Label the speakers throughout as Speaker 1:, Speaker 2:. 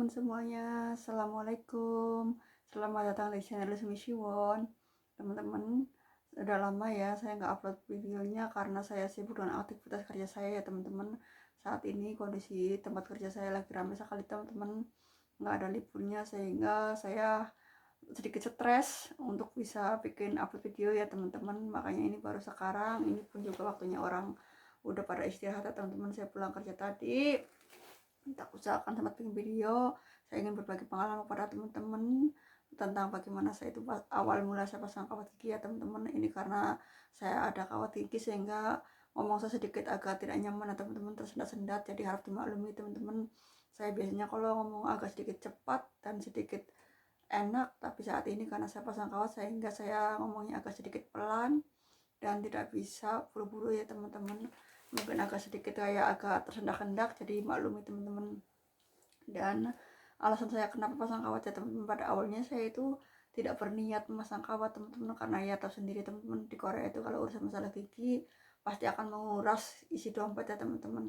Speaker 1: teman-teman semuanya, Assalamualaikum. Selamat datang di channel Sumi Siwon. Teman-teman, udah lama ya saya nggak upload videonya karena saya sibuk dengan aktivitas kerja saya ya teman-teman. Saat ini kondisi tempat kerja saya lagi ramai sekali teman-teman, nggak ada liburnya sehingga saya sedikit stres untuk bisa bikin upload video ya teman-teman. Makanya ini baru sekarang, ini pun juga waktunya orang udah pada istirahat ya teman-teman. Saya pulang kerja tadi, tak usahakan sempat bikin video. Saya ingin berbagi pengalaman kepada teman-teman tentang bagaimana saya itu awal mula saya pasang kawat gigi ya teman-teman. Ini karena saya ada kawat gigi sehingga ngomong saya sedikit agak tidak nyaman ya teman-teman, tersendat-sendat, jadi harap dimaklumi teman-teman. Saya biasanya kalau ngomong agak sedikit cepat dan sedikit enak, tapi saat ini karena saya pasang kawat sehingga saya ngomongnya agak sedikit pelan dan tidak bisa buru-buru ya teman-teman. Mungkin agak sedikit kayak agak tersendak-sendak, jadi maklumi teman-teman. Dan alasan saya kenapa pasang kawat ya teman-teman, pada awalnya saya itu tidak berniat memasang kawat teman-teman, karena ya tahu sendiri teman-teman, di Korea itu kalau urusan masalah gigi pasti akan menguras isi dompet ya teman-teman.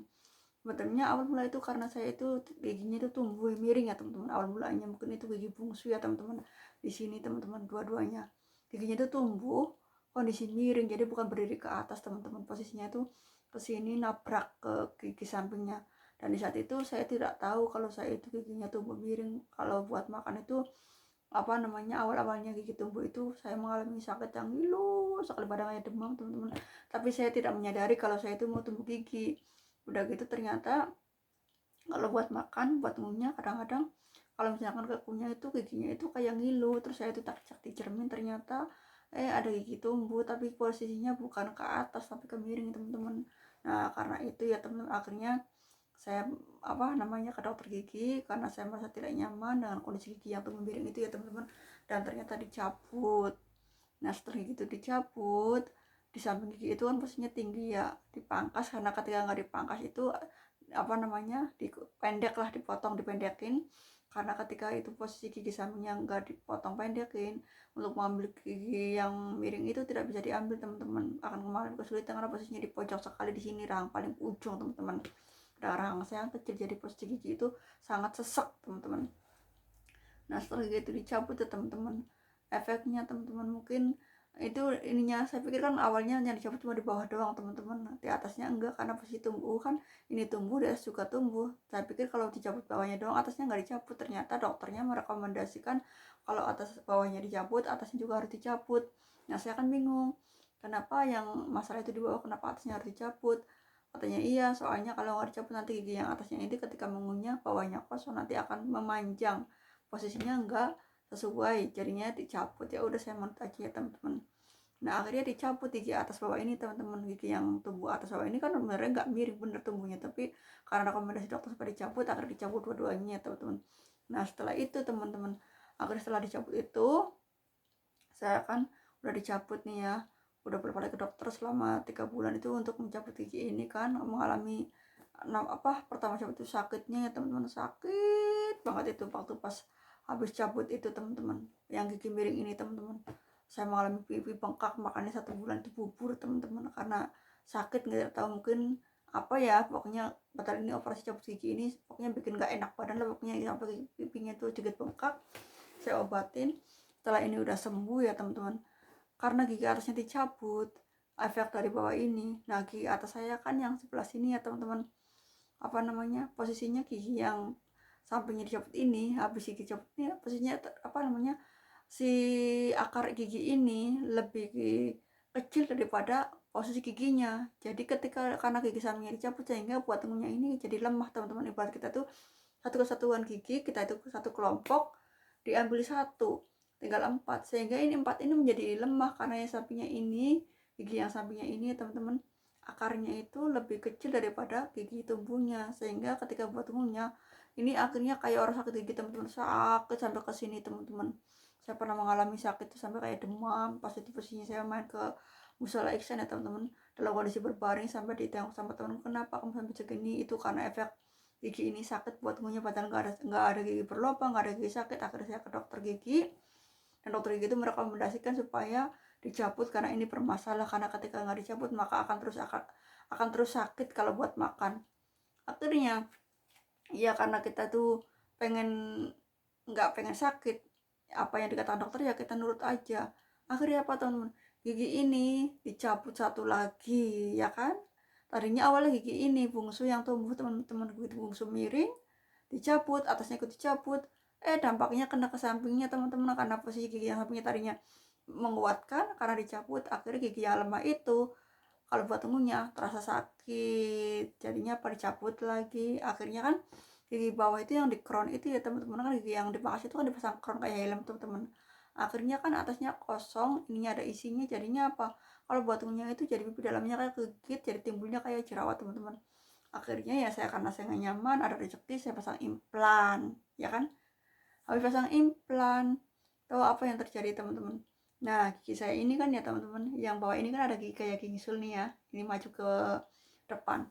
Speaker 1: Sebetulnya awal mula itu karena saya itu giginya itu tumbuh miring ya teman-teman. Awal mulanya mungkin itu gigi bungsu ya teman-teman. Di sini teman-teman dua-duanya giginya itu tumbuh kondisi miring, jadi bukan berdiri ke atas teman-teman, posisinya itu ke sini nabrak ke gigi sampingnya. Dan di saat itu saya tidak tahu kalau saya itu giginya tumbuh miring. Kalau buat makan itu awal-awalnya gigi tumbuh itu saya mengalami sakit yang ngilu sekali, badannya demam teman-teman. Tapi saya tidak menyadari kalau saya itu mau tumbuh gigi. Udah gitu ternyata kalau buat makan, buat ngunyah, kadang-kadang kalau misalkan ke kunyah itu giginya itu kayak ngilu. Terus saya itu tak cek di cermin, ternyata ada gigi tumbuh tapi posisinya bukan ke atas tapi ke miring teman-teman. Nah karena itu ya teman-teman, akhirnya saya ke dokter gigi karena saya merasa tidak nyaman dengan kondisi gigi yang tumbuh miring itu ya teman-teman, dan ternyata dicabut. Nah setelah gitu dicabut, di samping gigi itu kan posisinya tinggi ya, dipangkas. Karena ketika nggak dipangkas itu dipendek lah, dipendekin. Karena ketika itu posisi gigi sampingnya nggak dipotong pendekin, untuk mengambil gigi yang miring itu tidak bisa diambil teman-teman, akan mengalami kesulitan karena posisinya di pojok sekali, di sini rahang paling ujung teman-teman. Rahang saya kecil, jadi posisi gigi itu sangat sesek teman-teman. Nah setelah gitu dicabut ya teman-teman, efeknya teman-teman mungkin itu ininya, saya pikir kan awalnya yang dicabut cuma di bawah doang teman-teman, di atasnya enggak, karena posisi tumbuh kan, ini tumbuh, di atas juga tumbuh. Saya pikir kalau dicabut bawahnya doang, atasnya nggak dicabut. Ternyata dokternya merekomendasikan kalau atas bawahnya dicabut, atasnya juga harus dicabut. Nah saya kan bingung, kenapa yang masalah itu di bawah, kenapa atasnya harus dicabut. Katanya iya, soalnya kalau nggak dicabut nanti gigi yang atasnya ini ketika mengunyah bawahnya kosong, nanti akan memanjang, posisinya enggak sesuai, jadinya dicabut. Ya udah saya menurut aja ya teman-teman. Nah akhirnya dicabut gigi atas bawah ini teman-teman. Gigi yang tumbuh atas bawah ini kan sebenarnya nggak miring bener tumbuhnya, tapi karena rekomendasi dokter supaya dicabut, akhirnya dicabut dua-duanya teman-teman. Nah setelah itu teman-teman, akhirnya setelah dicabut itu saya kan udah dicabut nih ya, udah berbalik ke dokter selama 3 bulan itu untuk mencabut gigi ini kan, mengalami pertama cabut itu sakitnya ya teman-teman, sakit banget itu waktu pas habis cabut itu teman-teman, yang gigi miring ini teman-teman. Saya mengalami pipi bengkak, makanya 1 bulan itu bubur teman-teman, karena sakit, nggak tahu mungkin pokoknya batal ini operasi cabut gigi ini pokoknya bikin nggak enak badan lah pokoknya, sampai pipinya tuh sedikit bengkak. Saya obatin, setelah ini udah sembuh ya teman-teman, karena gigi atasnya dicabut, efek dari bawah ini. Nah gigi atas saya kan yang sebelah sini ya teman-teman, posisinya gigi yang sampingnya dicabut ini, habis gigi cabut ini posisinya si akar gigi ini lebih kecil daripada posisi giginya. Jadi karena gigi sampingnya dicabut sehingga buat tengunya ini jadi lemah teman-teman. Ibarat kita tuh satu kesatuan gigi, kita itu satu kelompok, diambil satu tinggal 4, sehingga ini 4 ini menjadi lemah karena yang sampingnya ini, gigi yang sampingnya ini teman-teman, akarnya itu lebih kecil daripada gigi tumbuhnya, sehingga ketika buat tumbuhnya ini akhirnya kayak orang sakit gigi teman-teman, sakit sampai ke sini teman-teman. Saya pernah mengalami sakit itu sampai kayak demam pas itu posisinya saya main ke Musola Iksan ya teman-teman, dalam kondisi berbaring sampai ditengok sama teman, kenapa kamu sampai segini. Itu karena efek gigi ini sakit buat ngunyah, padahal nggak ada gigi berlubang, nggak ada gigi sakit. Akhirnya saya ke dokter gigi, dan dokter gigi itu merekomendasikan supaya dicabut karena ini bermasalah, karena ketika nggak dicabut maka akan terus sakit kalau buat makan. Akhirnya ya karena kita tuh pengen nggak pengen sakit, apa yang dikatakan dokter ya kita nurut aja. Akhirnya apa teman-teman, gigi ini dicabut satu lagi ya kan. Tadinya awalnya gigi ini bungsu yang tumbuh teman-teman, begitu bungsu miring dicabut, atasnya ikut dicabut, dampaknya kena ke sampingnya teman-teman, karena posisi gigi yang sampingnya tadinya menguatkan, karena dicabut akhirnya gigi yang lemah itu kalau buat ngunyah terasa sakit, jadinya apa dicabut lagi. Akhirnya kan gigi bawah itu yang di crown itu ya teman-teman, kan gigi yang dipangkas itu kan dipasang crown kayak helm teman-teman. Akhirnya kan atasnya kosong, ininya ada isinya, jadinya apa, kalau buat ngunyah itu jadi pipi dalamnya kayak kegigit, jadi timbulnya kayak jerawat teman-teman. Akhirnya ya saya, karena saya nggak nyaman, ada rezeki saya pasang implan ya kan. Habis pasang implan, tahu apa yang terjadi teman-teman? Nah, gigi saya ini kan ya teman-teman, yang bawah ini kan ada gigi kayak gigi sul nih ya, ini maju ke depan.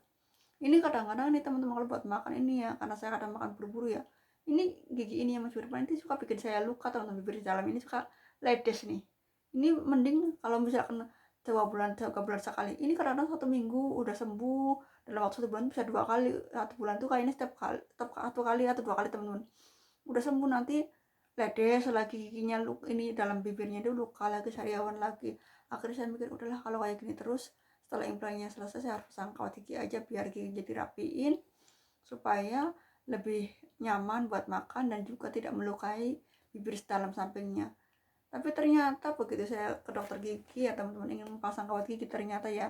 Speaker 1: Ini kadang-kadang nih teman-teman kalau buat makan ini ya, karena saya kadang makan buru-buru ya, ini gigi ini yang maju ke depan itu suka bikin saya luka teman-teman, bibir di dalam ini suka ledes nih. Ini mending kalau misalkan 2 bulan sekali, ini kadang-kadang 1 minggu udah sembuh, dalam waktu 1 bulan bisa 2 kali, 1 bulan tuh kayaknya setiap kali, setiap 1 kali atau 2 kali teman-teman udah sembuh. Nanti ledes lagi giginya, ini dalam bibirnya itu luka lagi, sariawan lagi. Akhirnya saya mikir udahlah kalau kayak gini terus, setelah implannya selesai saya harus pasang kawat gigi aja biar gigi jadi rapiin, supaya lebih nyaman buat makan dan juga tidak melukai bibir dalam sampingnya. Tapi ternyata begitu saya ke dokter gigi ya teman-teman, ingin pasang kawat gigi, ternyata ya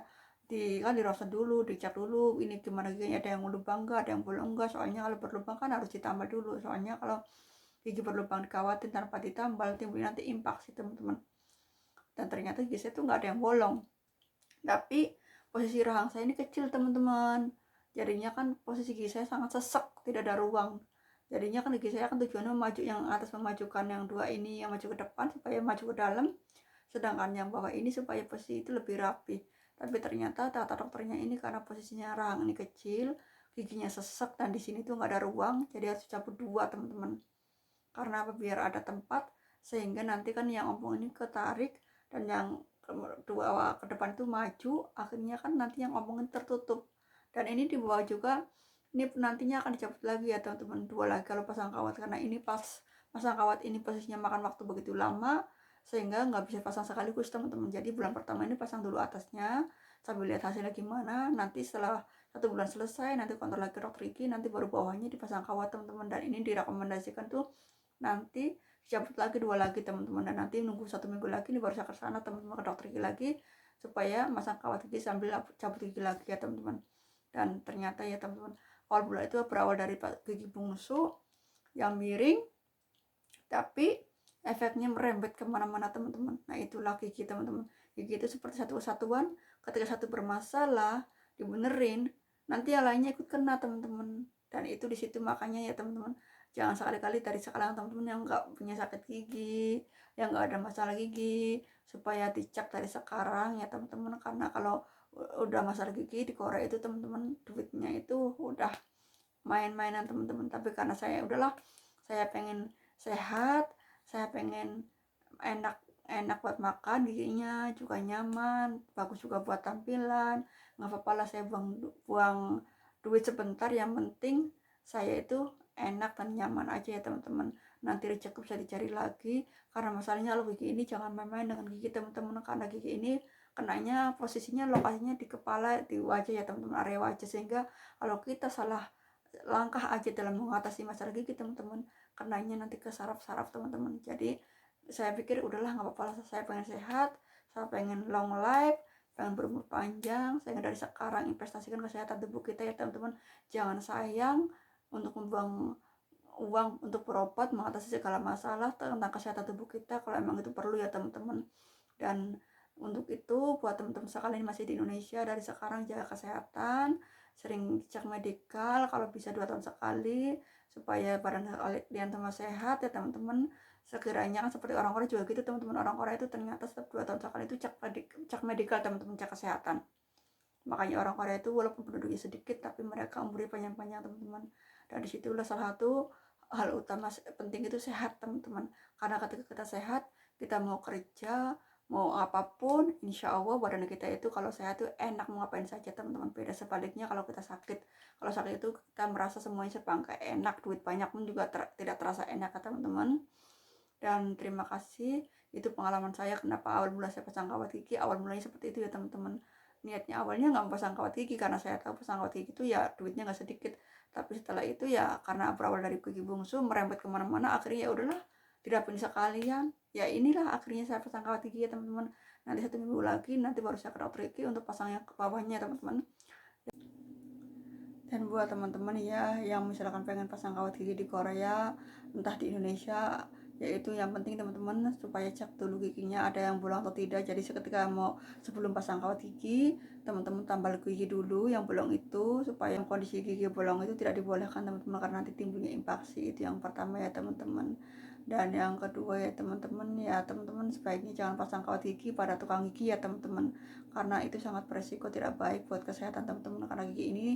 Speaker 1: kan dirosot dulu, dicek dulu ini gimana giginya, ada yang lubang enggak, ada yang bolong enggak. Soalnya kalau berlubang kan harus ditambal dulu, soalnya kalau gigi berlubang dikawatin tanpa ditambal timbul nanti infeksi teman-teman. Dan ternyata gigi saya tuh nggak ada yang bolong, tapi posisi rahang saya ini kecil teman-teman, jadinya kan posisi gigi saya sangat sesek, tidak ada ruang. Jadinya kan gigi saya kan tujuannya maju, yang atas memajukan yang dua ini yang maju ke depan supaya maju ke dalam, sedangkan yang bawah ini supaya posisi itu lebih rapi. Tapi ternyata kata dokternya ini karena posisinya rahang ini kecil, giginya sesek dan di sini tuh nggak ada ruang, jadi harus dicabut 2 teman-teman. Karena apa, biar ada tempat, sehingga nanti kan yang ompong ini ketarik dan yang dua ke depan itu maju, akhirnya kan nanti yang ompong ini tertutup. Dan ini di bawah juga ini nantinya akan dicabut lagi ya teman-teman, 2 lagi kalau pasang kawat, karena ini pas pasang kawat ini posisinya makan waktu begitu lama sehingga nggak bisa pasang sekaligus teman-teman. Jadi bulan pertama ini pasang dulu atasnya sambil lihat hasilnya gimana, nanti setelah 1 bulan selesai nanti kontrol lagi dokter gigi, nanti baru bawahnya dipasang kawat teman-teman. Dan ini direkomendasikan tuh nanti cabut lagi 2 lagi teman-teman, dan nanti nunggu 1 minggu lagi ini baru saya ke sana teman-teman, ke dokter gigi lagi supaya masang kawat gigi sambil cabut gigi lagi ya teman-teman. Dan ternyata ya teman-teman, awal bulan itu berawal dari gigi bungsu yang miring, tapi efeknya merembet kemana-mana teman-teman. Nah itulah gigi teman-teman, gigi itu seperti satu kesatuan, ketika satu bermasalah dibenerin nanti yang lainnya ikut kena teman-teman. Dan itu di situ makanya ya teman-teman, jangan sekali-kali dari sekarang teman-teman yang nggak punya sakit gigi, yang nggak ada masalah gigi, supaya dicek dari sekarang ya teman-teman. Karena kalau udah masalah gigi di Korea itu teman-teman, duitnya itu udah main-mainan teman-teman. Tapi karena saya udahlah, saya pengen sehat, saya pengen enak enak buat makan, giginya juga nyaman, bagus juga buat tampilan, nggak apa-apa lah saya buang duit sebentar, yang penting saya itu enak dan nyaman aja ya teman-teman. Nanti rezeki bisa dicari lagi, karena masalahnya kalau gigi ini jangan main-main dengan gigi teman-teman, karena gigi ini kenanya posisinya lokasinya di kepala, di wajah ya teman-teman, area wajah, sehingga kalau kita salah langkah aja dalam mengatasi masalah gigi teman-teman, kenanya nanti ke saraf-saraf teman-teman. Jadi saya pikir udahlah nggak apa-apa lah, saya pengen sehat, saya pengen long life, pengen berumur panjang, saya dari sekarang investasikan kesehatan tubuh kita ya teman-teman. Jangan sayang untuk membuang uang untuk berobat mengatasi segala masalah tentang kesehatan tubuh kita kalau emang itu perlu ya teman-teman. Dan untuk itu buat teman-teman sekalian masih di Indonesia, dari sekarang jaga kesehatan, sering cek medikal kalau bisa 2 tahun sekali, supaya badan kalian tambah sehat ya teman-teman. Sekiranya kan seperti orang Korea juga gitu teman-teman, orang Korea itu ternyata setiap 2 tahun sekali itu cek medikal teman-teman, cek kesehatan. Makanya orang Korea itu walaupun penduduknya sedikit tapi mereka umurnya panjang-panjang teman-teman. Dan disitulah salah satu hal utama penting itu sehat teman-teman, karena ketika kita sehat, kita mau kerja, mau apapun insya Allah badan kita itu kalau sehat tuh enak mau ngapain saja teman-teman. Beda sebaliknya kalau kita sakit, kalau sakit itu kita merasa semuanya serba nggak enak, duit banyak pun juga tidak terasa enak ya teman-teman. Dan terima kasih, itu pengalaman saya kenapa awal mula saya pasang kawat gigi. Awal mulanya seperti itu ya teman-teman. Niatnya awalnya nggak mau pasang kawat gigi karena saya tahu pasang kawat gigi itu ya duitnya nggak sedikit. Tapi setelah itu ya karena berawal dari gigi bungsu merembet kemana-mana, akhirnya ya udahlah tidak bisa kalian. Ya inilah akhirnya saya pasang kawat gigi ya teman-teman. Nanti 1 minggu lagi nanti baru saya ke dokter gigi untuk pasang yang ke bawahnya teman-teman. Dan buat teman-teman ya yang misalkan pengen pasang kawat gigi di Korea entah di Indonesia, yaitu yang penting teman-teman supaya cek dulu giginya ada yang bolong atau tidak. Jadi seketika mau sebelum pasang kawat gigi teman-teman tambal gigi dulu yang bolong itu, supaya kondisi gigi bolong itu tidak dibolehkan teman-teman karena nanti timbulnya infeksi. Itu yang pertama ya teman-teman. Dan yang kedua ya teman-teman sebaiknya jangan pasang kawat gigi pada tukang gigi ya teman-teman, karena itu sangat beresiko, tidak baik buat kesehatan teman-teman. Karena gigi ini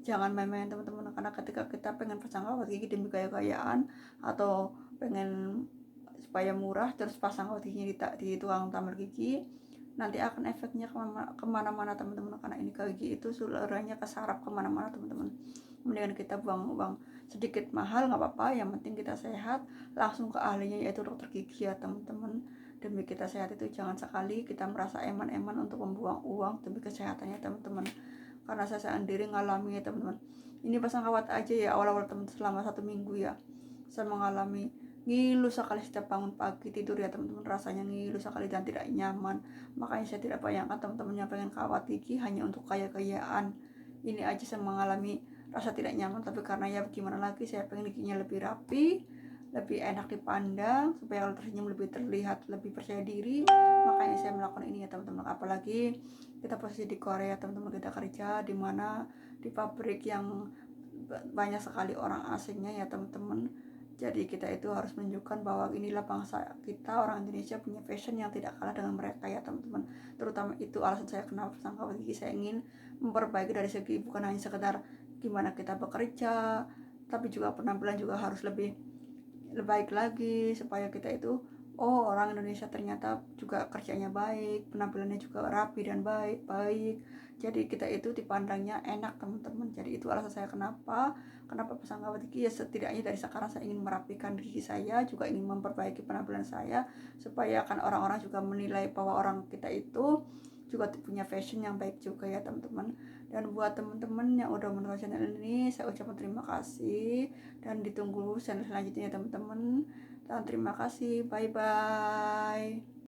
Speaker 1: jangan main-main teman-teman, karena ketika kita pengen pasang kawat gigi demi gaya-gayaan atau pengen supaya murah terus pasang kawat giginya di tukang tampal gigi, nanti akan efeknya kemana-mana teman-teman. Karena ini gigi itu seluruhnya kesarap kemana-mana teman-teman. Mendingan kita buang uang sedikit mahal nggak apa-apa, yang penting kita sehat, langsung ke ahlinya yaitu dokter gigi ya teman-teman. Demi kita sehat itu jangan sekali kita merasa eman-eman untuk membuang uang demi kesehatannya teman-teman. Karena saya sendiri ngalami ya teman-teman, ini pasang kawat aja ya awal-awal teman selama 1 minggu ya saya mengalami ngilu sekali setiap bangun pagi tidur ya teman-teman, rasanya ngilu sekali dan tidak nyaman. Makanya saya tidak bayangkan teman-teman yang pengen kawat gigi hanya untuk kaya-kayaan ini aja saya mengalami rasa tidak nyaman. Tapi karena ya gimana lagi, saya pengen giginya lebih rapi, lebih enak dipandang, supaya kalau tersenyum lebih terlihat lebih percaya diri. Makanya saya melakukan ini ya teman-teman. Apalagi kita posisi di Korea teman-teman, kita kerja di mana di pabrik yang banyak sekali orang asingnya ya teman-teman. Jadi kita itu harus menunjukkan bahwa inilah bangsa kita, orang Indonesia punya fashion yang tidak kalah dengan mereka ya teman-teman. Terutama itu alasan saya kenapa pasang kawat gigi. Saya ingin memperbaiki dari segi bukan hanya sekedar gimana kita bekerja, tapi juga penampilan juga harus lebih baik lagi, supaya kita itu orang Indonesia ternyata juga kerjanya baik, penampilannya juga rapi dan baik. Jadi kita itu dipandangnya enak teman-teman. Jadi itu alasan saya kenapa pasang kawat gigi. Ya setidaknya dari sekarang saya ingin merapikan gigi saya, juga ingin memperbaiki penampilan saya, supaya kan orang-orang juga menilai bahwa orang kita itu juga punya fashion yang baik juga ya teman-teman. Dan buat teman-teman yang udah menonton channel ini, saya ucapkan terima kasih dan ditunggu channel selanjutnya teman-teman. Dan terima kasih, bye bye.